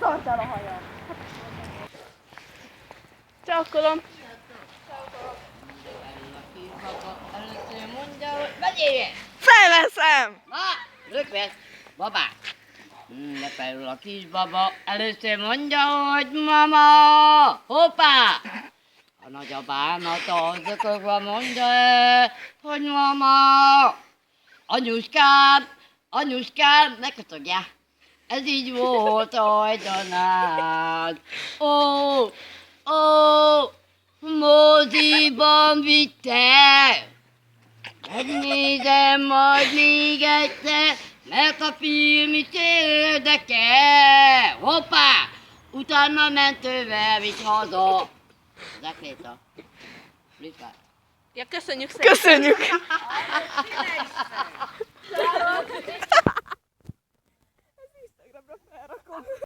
Beszartál a hajam. Csakkolom. Először mondja, hogy megyél! Felveszem! Na, röpesz, babák! Lefelül a kisbaba, először mondja, hogy mama! Hoppá! A nagyapámat azokokba mondja, hogy mama! Anyuskám, ne kocogja! Ez így volt ajdanát. Ó, moziban vitte! Megnézem majd még egyszer, mert a film is érdekel. Hoppá! Utána mentővel vitt haza. Zakléta. Fritkát. Ja, köszönjük szépen. Köszönjük! Instagramra felrakom.